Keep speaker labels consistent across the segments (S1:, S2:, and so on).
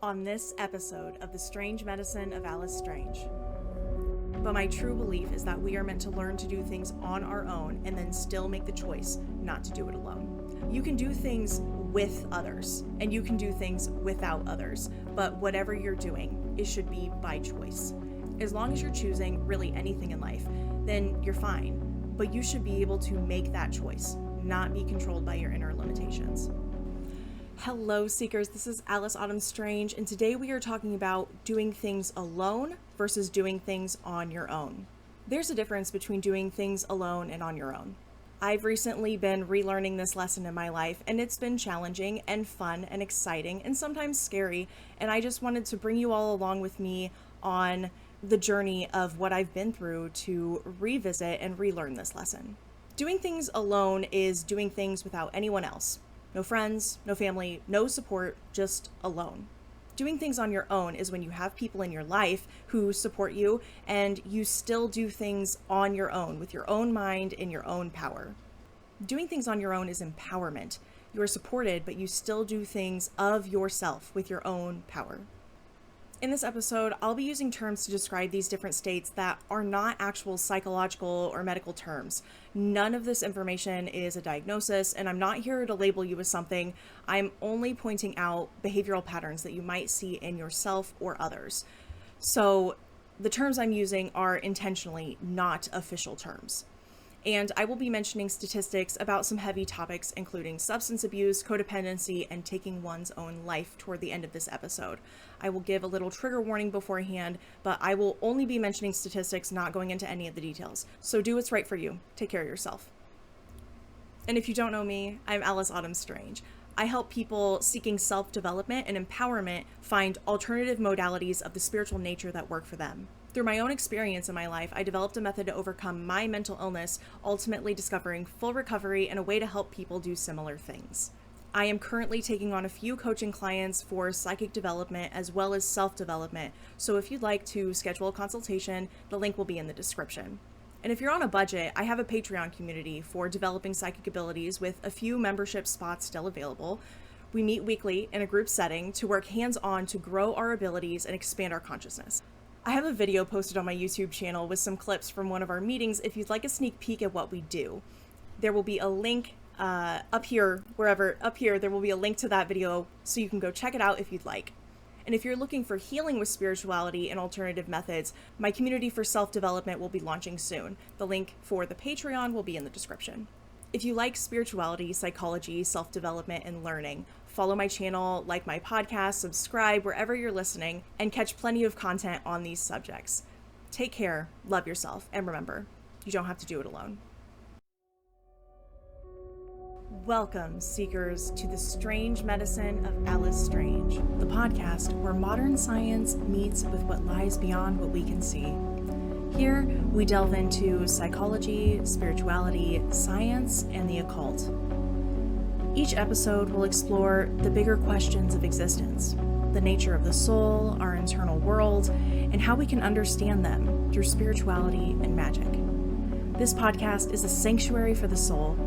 S1: on this episode of The Strange Medicine of Alice Strange. But my true belief is that we are meant to learn to do things on our own and then still make the choice not to do it alone. You can do things with others and you can do things without others, but whatever you're doing, it should be by choice. As long as you're choosing really anything in life, then you're fine, but you should be able to make that choice, not be controlled by your inner limitations. Hello Seekers, this is Alice Strange, and today we are talking about doing things alone versus doing things on your own. There's a difference between doing things alone and on your own. I've recently been relearning this lesson in my life, and it's been challenging and fun and exciting and sometimes scary, and I just wanted to bring you all along with me on the journey of what I've been through to revisit and relearn this lesson. Doing things alone is doing things without anyone else. No friends, no family, no support, just alone. Doing things on your own is when you have people in your life who support you and you still do things on your own with your own mind and your own power. Doing things on your own is empowerment. You are supported, but you still do things of yourself with your own power. In this episode, I'll be using terms to describe these different states that are not actual psychological or medical terms. None of this information is a diagnosis, and I'm not here to label you as something. I'm only pointing out behavioral patterns that you might see in yourself or others. So the terms I'm using are intentionally not official terms. And I will be mentioning statistics about some heavy topics, including substance abuse, codependency, and taking one's own life toward the end of this episode. I will give a little trigger warning beforehand, but I will only be mentioning statistics, not going into any of the details. So do what's right for you. Take care of yourself. And if you don't know me, I'm Alice Strange. I help people seeking self-development and empowerment find alternative modalities of the spiritual nature that work for them. Through my own experience in my life, I developed a method to overcome my mental illness, ultimately discovering full recovery and a way to help people do similar things. I am currently taking on a few coaching clients for psychic development as well as self-development, so if you'd like to schedule a consultation, the link will be in the description. And if you're on a budget, I have a Patreon community for developing psychic abilities with a few membership spots still available. We meet weekly in a group setting to work hands-on to grow our abilities and expand our consciousness. I have a video posted on my YouTube channel with some clips from one of our meetings if you'd like a sneak peek at what we do. There will be a link up here, there will be a link to that video so you can go check it out if you'd like. And if you're looking for healing with spirituality and alternative methods, my community for self-development will be launching soon. The link for the Patreon will be in the description. If you like spirituality, psychology, self-development, and learning, follow my channel, like my podcast, subscribe wherever you're listening, and catch plenty of content on these subjects. Take care, love yourself, and remember, you don't have to do it alone. Welcome, Seekers, to The Strange Medicine of Alice Strange, the podcast where modern science meets with what lies beyond what we can see. Here, we delve into psychology, spirituality, science, and the occult. Each episode will explore the bigger questions of existence, the nature of the soul, our internal world, and how we can understand them through spirituality and magic. This podcast is a sanctuary for the soul.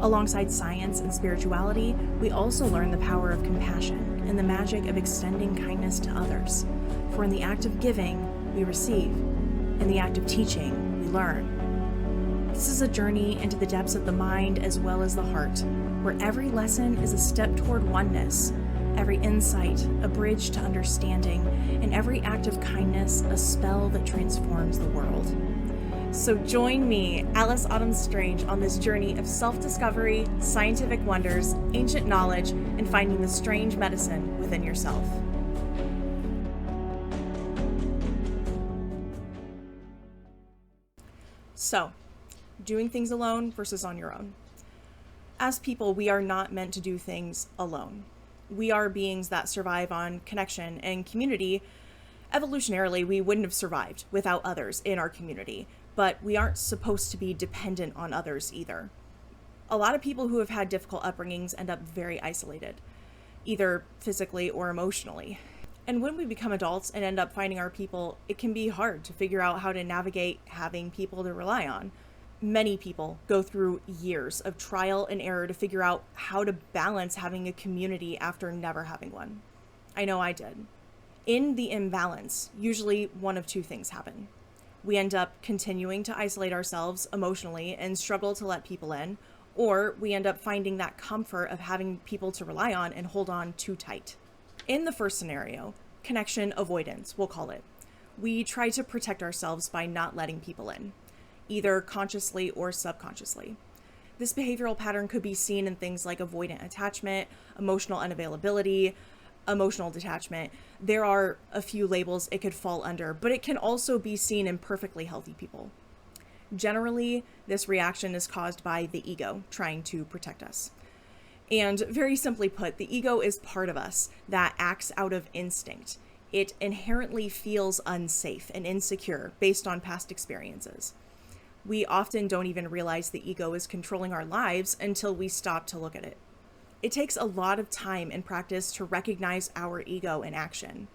S1: Alongside science and spirituality, we also learn the power of compassion and the magic of extending kindness to others. For in the act of giving, we receive. In the act of teaching, we learn. This is a journey into the depths of the mind as well as the heart, where every lesson is a step toward oneness, every insight a bridge to understanding, and every act of kindness a spell that transforms the world. So join me, Alice Strange, on this journey of self-discovery, scientific wonders, ancient knowledge, and finding the strange medicine within yourself. So, doing things alone versus on your own. As people, we are not meant to do things alone. We are beings that survive on connection and community. Evolutionarily, we wouldn't have survived without others in our community, but we aren't supposed to be dependent on others either. A lot of people who have had difficult upbringings end up very isolated, either physically or emotionally. And when we become adults and end up finding our people, it can be hard to figure out how to navigate having people to rely on. Many people go through years of trial and error to figure out how to balance having a community after never having one. I know I did. In the imbalance, usually one of two things happen. We end up continuing to isolate ourselves emotionally and struggle to let people in, or we end up finding that comfort of having people to rely on and hold on too tight. In the first scenario, connection avoidance, we'll call it, we try to protect ourselves by not letting people in, either consciously or subconsciously. This behavioral pattern could be seen in things like avoidant attachment, emotional unavailability, emotional detachment. There are a few labels it could fall under, but it can also be seen in perfectly healthy people. Generally, this reaction is caused by the ego trying to protect us. And very simply put, the ego is part of us that acts out of instinct. It inherently feels unsafe and insecure based on past experiences. We often don't even realize the ego is controlling our lives until we stop to look at it. It takes a lot of time and practice to recognize our ego in action.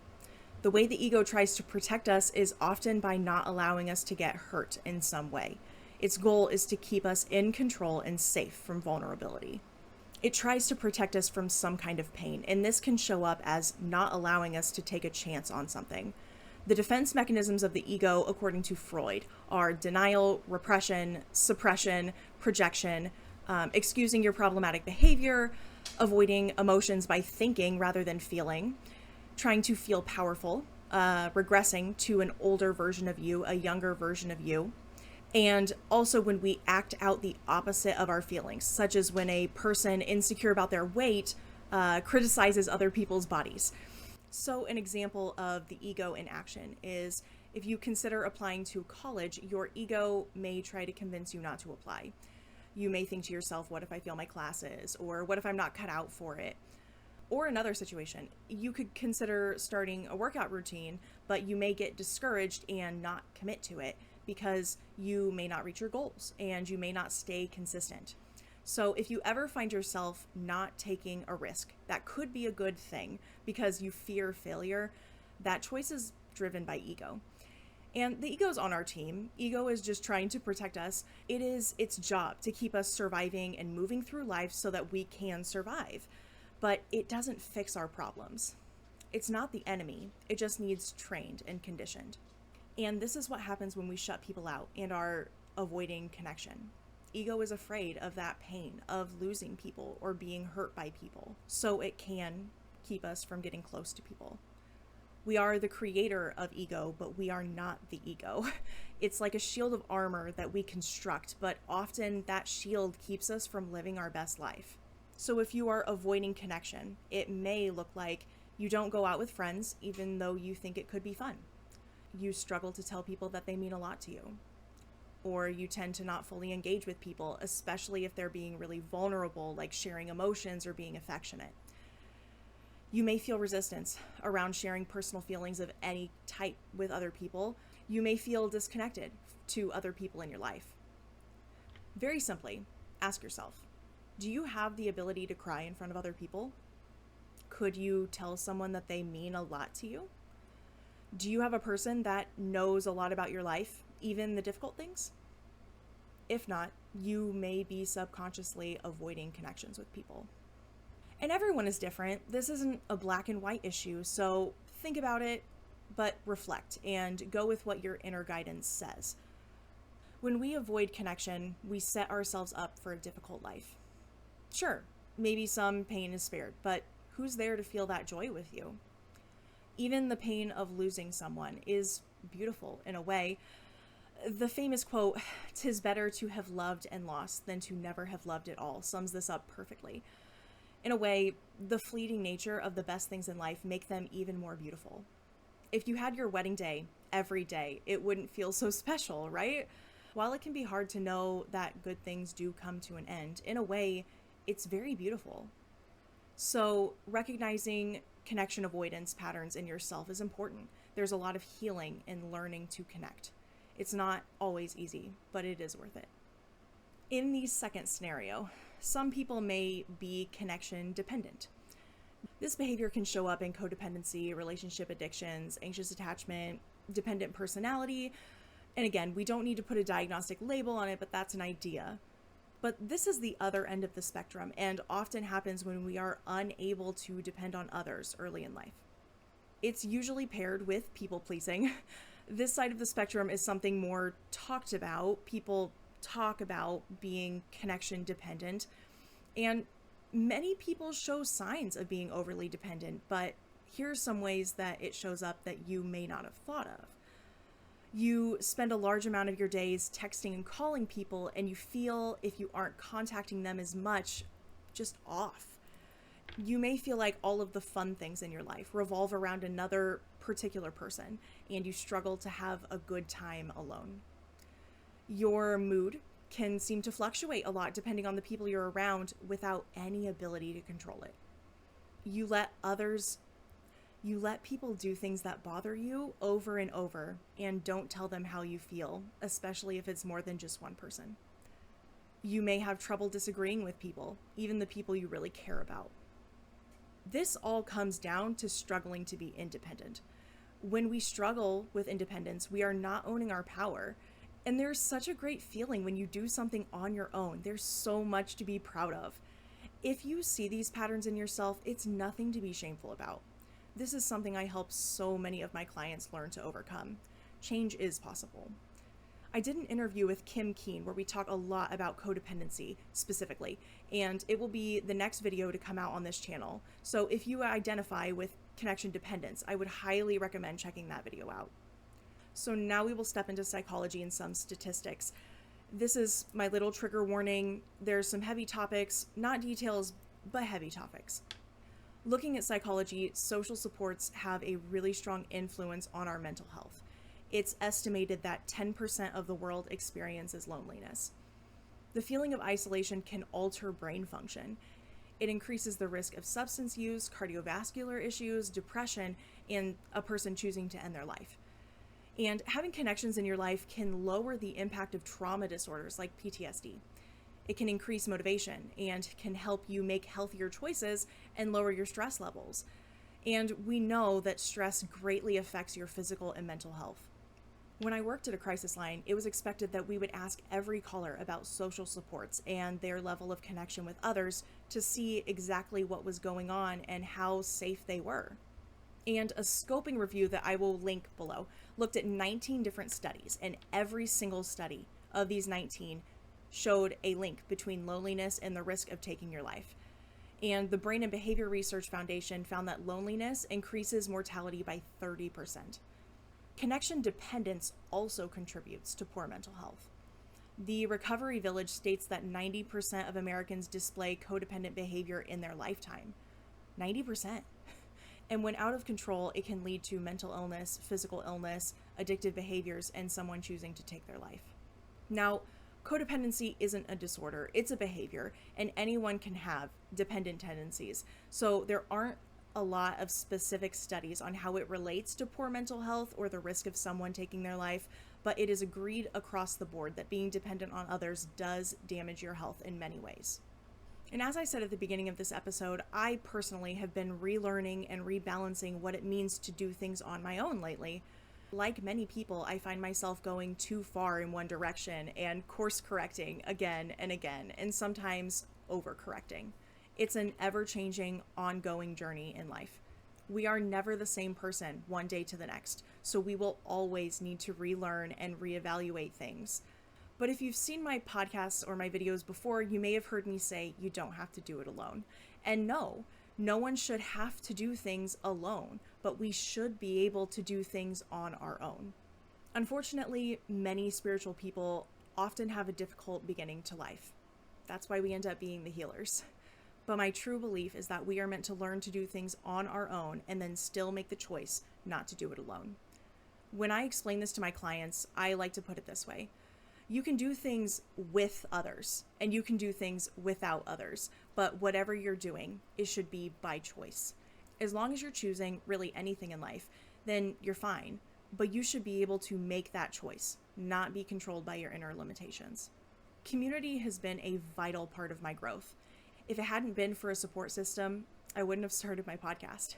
S1: The way the ego tries to protect us is often by not allowing us to get hurt in some way. Its goal is to keep us in control and safe from vulnerability. It tries to protect us from some kind of pain, and this can show up as not allowing us to take a chance on something. The defense mechanisms of the ego, according to Freud, are denial, repression, suppression, projection, excusing your problematic behavior, avoiding emotions by thinking rather than feeling, trying to feel powerful, regressing to an older version of you, a younger version of you, and also when we act out the opposite of our feelings, such as when a person insecure about their weight criticizes other people's bodies. So an example of the ego in action is if you consider applying to college, your ego may try to convince you not to apply. You may think to yourself, what if I fail my classes? Or what if I'm not cut out for it? Or another situation, you could consider starting a workout routine, but you may get discouraged and not commit to it because you may not reach your goals and you may not stay consistent. So if you ever find yourself not taking a risk, that could be a good thing because you fear failure. That choice is driven by ego. And the ego's on our team. Ego is just trying to protect us. It is its job to keep us surviving and moving through life so that we can survive. But it doesn't fix our problems. It's not the enemy. It just needs trained and conditioned. And this is what happens when we shut people out and are avoiding connection. Ego is afraid of that pain of losing people or being hurt by people, so it can keep us from getting close to people. We are the creator of ego, but we are not the ego. It's like a shield of armor that we construct, but often that shield keeps us from living our best life. So if you are avoiding connection, it may look like you don't go out with friends even though you think it could be fun. You struggle to tell people that they mean a lot to you. Or you tend to not fully engage with people, especially if they're being really vulnerable, like sharing emotions or being affectionate. You may feel resistance around sharing personal feelings of any type with other people. You may feel disconnected to other people in your life. Very simply, ask yourself, do you have the ability to cry in front of other people? Could you tell someone that they mean a lot to you? Do you have a person that knows a lot about your life, even the difficult things? If not, you may be subconsciously avoiding connections with people. And everyone is different. This isn't a black and white issue, so think about it, but reflect and go with what your inner guidance says. When we avoid connection, we set ourselves up for a difficult life. Sure, maybe some pain is spared, but who's there to feel that joy with you? Even the pain of losing someone is beautiful in a way. The famous quote, "'Tis better to have loved and lost than to never have loved at all," sums this up perfectly. In a way, the fleeting nature of the best things in life make them even more beautiful. If you had your wedding day every day, it wouldn't feel so special, right? While it can be hard to know that good things do come to an end, in a way, it's very beautiful. So recognizing connection avoidance patterns in yourself is important. There's a lot of healing in learning to connect. It's not always easy, but it is worth it. In the second scenario, some people may be connection dependent. This behavior can show up in codependency, relationship addictions, anxious attachment, dependent personality. And again, we don't need to put a diagnostic label on it, but that's an idea. But this is the other end of the spectrum and often happens when we are unable to depend on others early in life. It's usually paired with people pleasing. This side of the spectrum is something more talked about. People talk about being connection dependent, and many people show signs of being overly dependent, but here are some ways that it shows up that you may not have thought of. You spend a large amount of your days texting and calling people, and you feel if you aren't contacting them as much, just off. You may feel like all of the fun things in your life revolve around another particular person, and you struggle to have a good time alone. Your mood can seem to fluctuate a lot depending on the people you're around without any ability to control it. You let people do things that bother you over and over and don't tell them how you feel, especially if it's more than just one person. You may have trouble disagreeing with people, even the people you really care about. This all comes down to struggling to be independent. When we struggle with independence, we are not owning our power. And there's such a great feeling when you do something on your own. There's so much to be proud of. If you see these patterns in yourself, it's nothing to be shameful about. This is something I help so many of my clients learn to overcome. Change is possible. I did an interview with Kim Keen where we talk a lot about codependency specifically, and it will be the next video to come out on this channel. So if you identify with connection dependence, I would highly recommend checking that video out. So now we will step into psychology and some statistics. This is my little trigger warning. There's some heavy topics, not details, but heavy topics. Looking at psychology, social supports have a really strong influence on our mental health. It's estimated that 10% of the world experiences loneliness. The feeling of isolation can alter brain function. It increases the risk of substance use, cardiovascular issues, depression, and a person choosing to end their life. And having connections in your life can lower the impact of trauma disorders like PTSD. It can increase motivation and can help you make healthier choices and lower your stress levels. And we know that stress greatly affects your physical and mental health. When I worked at a crisis line, it was expected that we would ask every caller about social supports and their level of connection with others to see exactly what was going on and how safe they were. And a scoping review that I will link below looked at 19 different studies, and every single study of these 19 showed a link between loneliness and the risk of taking your life. And the Brain and Behavior Research Foundation found that loneliness increases mortality by 30%. Connection dependence also contributes to poor mental health. The Recovery Village states that 90% of Americans display codependent behavior in their lifetime. 90%. And when out of control, it can lead to mental illness, physical illness, addictive behaviors, and someone choosing to take their life. Now, codependency isn't a disorder, it's a behavior, and anyone can have dependent tendencies. So there aren't a lot of specific studies on how it relates to poor mental health or the risk of someone taking their life, but it is agreed across the board that being dependent on others does damage your health in many ways. And as I said at the beginning of this episode, I personally have been relearning and rebalancing what it means to do things on my own lately. Like many people, I find myself going too far in one direction and course correcting again and again, and sometimes overcorrecting. It's an ever-changing, ongoing journey in life. We are never the same person one day to the next, so we will always need to relearn and reevaluate things. But if you've seen my podcasts or my videos before, you may have heard me say you don't have to do it alone. And no one should have to do things alone, but we should be able to do things on our own. Unfortunately, many spiritual people often have a difficult beginning to life. That's why we end up being the healers. But my true belief is that we are meant to learn to do things on our own and then still make the choice not to do it alone. When I explain this to my clients, I like to put it this way. You can do things with others and you can do things without others, but whatever you're doing, it should be by choice. As long as you're choosing really anything in life, then you're fine, but you should be able to make that choice, not be controlled by your inner limitations. Community has been a vital part of my growth. If it hadn't been for a support system, I wouldn't have started my podcast.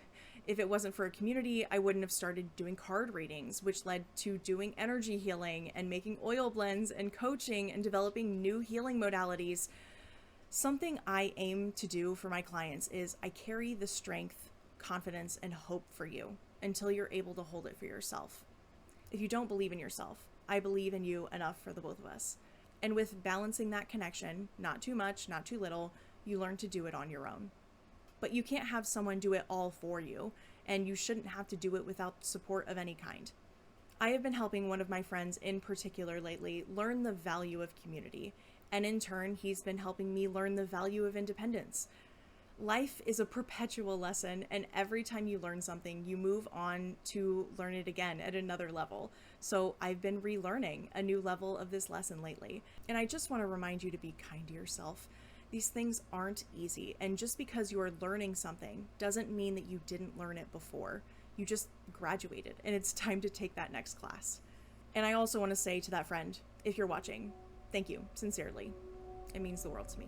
S1: If it wasn't for a community, I wouldn't have started doing card readings, which led to doing energy healing and making oil blends and coaching and developing new healing modalities. Something I aim to do for my clients is I carry the strength confidence, and hope for you until you're able to hold it for yourself. If you don't believe in yourself, I believe in you enough for the both of us. And with balancing that connection, not too much, not too little, you learn to do it on your own. But you can't have someone do it all for you, and you shouldn't have to do it without support of any kind. I have been helping one of my friends in particular lately learn the value of community, and in turn, he's been helping me learn the value of independence. Life is a perpetual lesson, and every time you learn something, you move on to learn it again at another level. So I've been relearning a new level of this lesson lately, and I just want to remind you to be kind to yourself. These things aren't easy, and just because you are learning something doesn't mean that you didn't learn it before. You just graduated, and it's time to take that next class. And I also want to say to that friend, if you're watching, thank you, sincerely. It means the world to me.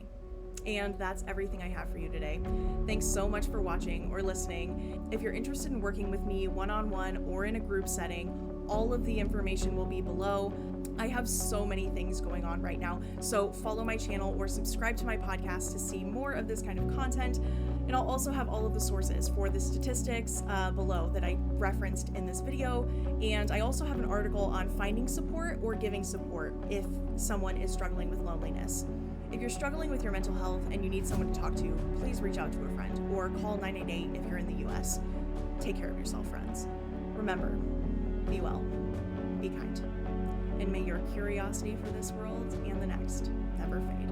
S1: And that's everything I have for you today. Thanks so much for watching or listening. If you're interested in working with me one-on-one or in a group setting, all of the information will be below. I have so many things going on right now, so follow my channel or subscribe to my podcast to see more of this kind of content. And I'll also have all of the sources for the statistics below that I referenced in this video. And I also have an article on finding support or giving support if someone is struggling with loneliness. If you're struggling with your mental health and you need someone to talk to, please reach out to a friend or call 988 if you're in the US. Take care of yourself, friends. Remember, be well, be kind, and may your curiosity for this world and the next never fade.